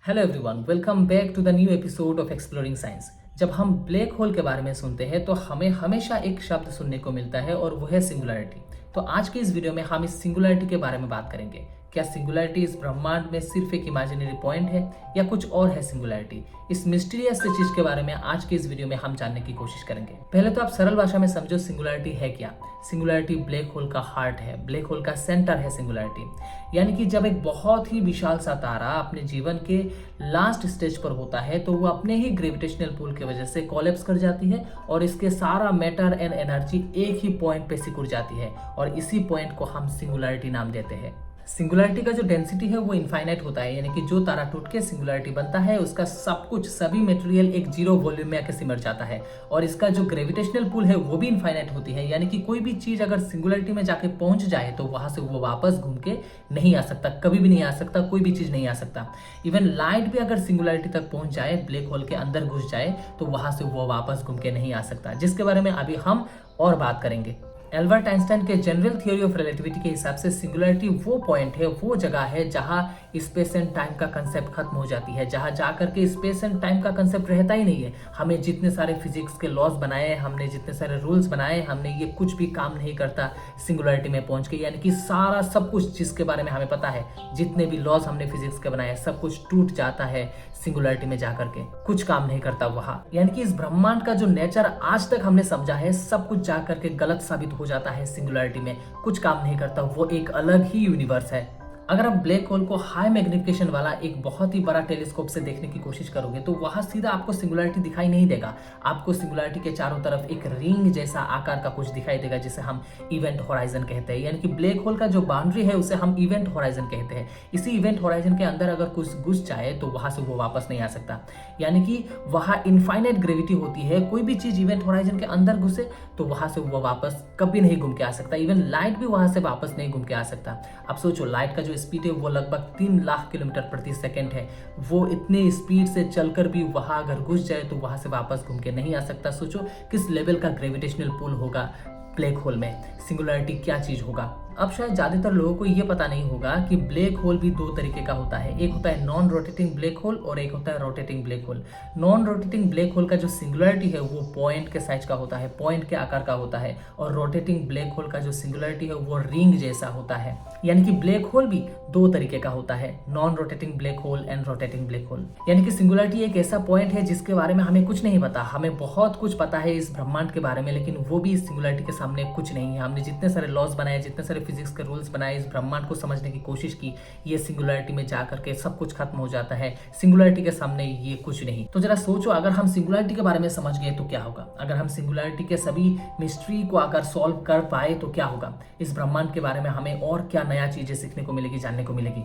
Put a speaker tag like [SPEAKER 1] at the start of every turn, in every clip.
[SPEAKER 1] Hello everyone, welcome back to the new episode of exploring science. जब हम black hole के बारे में सुनते हैं तो हमें हमेशा एक शब्द सुनने को मिलता है और वो है सिंगुलैरिटी। तो आज के इस वीडियो में हम इस सिंगुलैरिटी के बारे में बात करेंगे। क्या सिंगुलैरिटी इस ब्रह्मांड में सिर्फ एक इमेजिनरी पॉइंट है या कुछ और है सिंगुलैरिटी? इस मिस्टीरियस से चीज के बारे में आज के इस वीडियो में हम जानने की कोशिश करेंगे। पहले तो आप सरल भाषा में समझो सिंगुलैरिटी है क्या। सिंगुलैरिटी ब्लैक होल का हार्ट है, ब्लैक होल का सेंटर है सिंगुलैरिटी। यानी कि जब एक बहुत ही विशाल सा तारा अपने जीवन के लास्ट स्टेज पर होता है तो वो अपने ही ग्रेविटेशनल पुल की वजह से कोलैप्स कर जाती है और इसके सारा मैटर एंड एनर्जी एक ही पॉइंट पे सिकुड़ जाती है और इसी पॉइंट को हम सिंगुलैरिटी नाम देते हैं। सिंगुलैरिटी का जो डेंसिटी है वो इनफाइनाइट होता है, यानी कि जो तारा टूट के सिंगुलैरिटी बनता है उसका सब कुछ सभी मटेरियल एक जीरो वॉल्यूम में आके सिमट जाता है और इसका जो ग्रेविटेशनल पुल है वो भी इनफाइनाइट होती है। यानी कि कोई भी चीज अगर सिंगुलैरिटी में जाके पहुंच जाए तो वहां से वो वापस घूम के नहीं आ सकता, कभी भी नहीं आ सकता, कोई भी चीज नहीं आ सकता। इवन लाइट भी अगर सिंगुलैरिटी तक पहुंच जाए, ब्लैक होल के अंदर घुस जाए तो वहां से वो वापस घूम के नहीं आ सकता, जिसके बारे में अभी हम और बात करेंगे। एल्बर्ट आइंस्टाइन के जनरल थ्योरी ऑफ रिलेटिविटी के हिसाब से सिंगुलैरिटी वो पॉइंट है, वो जगह है जहां स्पेस एंड टाइम का कंसेप्ट खत्म हो जाती है, जहां जाकर के स्पेस एंड टाइम का कंसेप्ट रहता ही नहीं है। हमें जितने सारे फिजिक्स के लॉज बनाए, हमने जितने सारे रूल्स बनाए, हमने ये कुछ भी काम नहीं करता सिंगुलैरिटी में पहुंच के। यानी कि सारा सब कुछ जिसके बारे में हमें पता है, जितने भी लॉज हमने फिजिक्स के बनाए, सब कुछ टूट जाता है सिंगुलैरिटी में जाकर के, कुछ काम नहीं करता वहां। यानी कि इस ब्रह्मांड का जो नेचर आज तक हमने समझा है, सब कुछ जाकर के गलत साबित हो जाता है सिंगुलैरिटी में, कुछ काम नहीं करता, वो एक अलग ही यूनिवर्स है। अगर आप ब्लैक होल को हाई मैग्निफिकेशन वाला एक बहुत ही बड़ा टेलीस्कोप से देखने की कोशिश करोगे तो वहां सीधा आपको सिंगुलैरिटी दिखाई नहीं देगा। आपको सिंगुलैरिटी के चारों तरफ एक रिंग जैसा आकार का कुछ दिखाई देगा, जिसे हम इवेंट होराइजन कहते हैं। यानी कि ब्लैक होल का जो बाउंड्री है उसे हम इवेंट होराइजन कहते हैं। इसी इवेंट होराइजन के अंदर अगर कुछ घुस जाए तो वहां से वो वापस नहीं आ सकता। यानी कि वहां इनफाइनाइट ग्रेविटी होती है, कोई भी चीज इवेंट होराइजन के अंदर घुसे तो वहां से वो वापस कभी नहीं घूम के आ सकता। इवन लाइट भी वहां से वापस नहीं घूम के आ सकता। अब सोचो, लाइट का जो स्पीड है वो लगभग 3 लाख किलोमीटर प्रति सेकंड है। वो इतने स्पीड से चलकर भी वहां अगर घुस जाए तो वहां से वापस घूम के नहीं आ सकता। सोचो किस लेवल का ग्रेविटेशनल पुल होगा ब्लैक होल में, सिंगुलैरिटी क्या चीज होगा। अब शायद ज्यादातर लोगों को ये पता नहीं होगा कि ब्लैक होल भी दो तरीके का होता है। एक होता है नॉन रोटेटिंग ब्लैक होल और एक होता है rotating black hole. Non rotating black hole का जो सिंगुलैरिटी है वो पॉइंट के साइज का होता है, पॉइंट के आकार का होता है, और रोटेटिंग ब्लैक होल का जो सिंगुलैरिटी है वो रिंग जैसा होता है। यानी कि ब्लैक होल भी दो तरीके का होता है, non rotating black hole and rotating black hole. यानी कि सिंगुलैरिटी एक ऐसा पॉइंट है जिसके बारे में हमें कुछ नहीं पता। हमें बहुत कुछ पता है इस ब्रह्मांड के बारे में, लेकिन वो भी इस सिंगुलैरिटी के सामने कुछ नहीं है। हमने जितने सारे लॉज बनाए, जितने सारे फिजिक्स के रूल्स बनाए, इस ब्रह्मांड को समझने की कोशिश की, ये सिंगुलैरिटी में जाकर के सब कुछ खत्म हो जाता है। सिंगुलैरिटी के सामने ये कुछ नहीं। तो जरा सोचो, अगर हम सिंगुलैरिटी के बारे में समझ गए तो क्या होगा? अगर हम सिंगुलैरिटी के सभी मिस्ट्री को अगर सॉल्व कर पाए तो क्या होगा? इस ब्रह्मांड के बारे में हमें और क्या नया चीजें सीखने को मिलेगी, जानने को मिलेगी।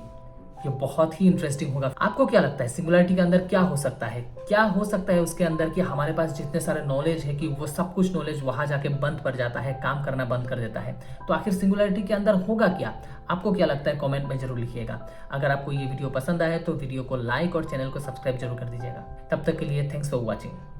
[SPEAKER 1] ये बहुत ही इंटरेस्टिंग होगा। आपको क्या लगता है सिंगुलैरिटी के अंदर क्या हो सकता है? क्या हो सकता है उसके अंदर कि हमारे पास जितने सारे नॉलेज है कि वो सब कुछ नॉलेज वहां जाके बंद पड़ जाता है, काम करना बंद कर देता है। तो आखिर सिंगुलैरिटी के अंदर होगा क्या? आपको क्या लगता है? कमेंट में जरूर लिखिएगा। अगर आपको ये वीडियो पसंद आया तो वीडियो को लाइक और चैनल को सब्सक्राइब जरूर कर दीजिएगा। तब तक के लिए थैंक्स फॉर वॉचिंग।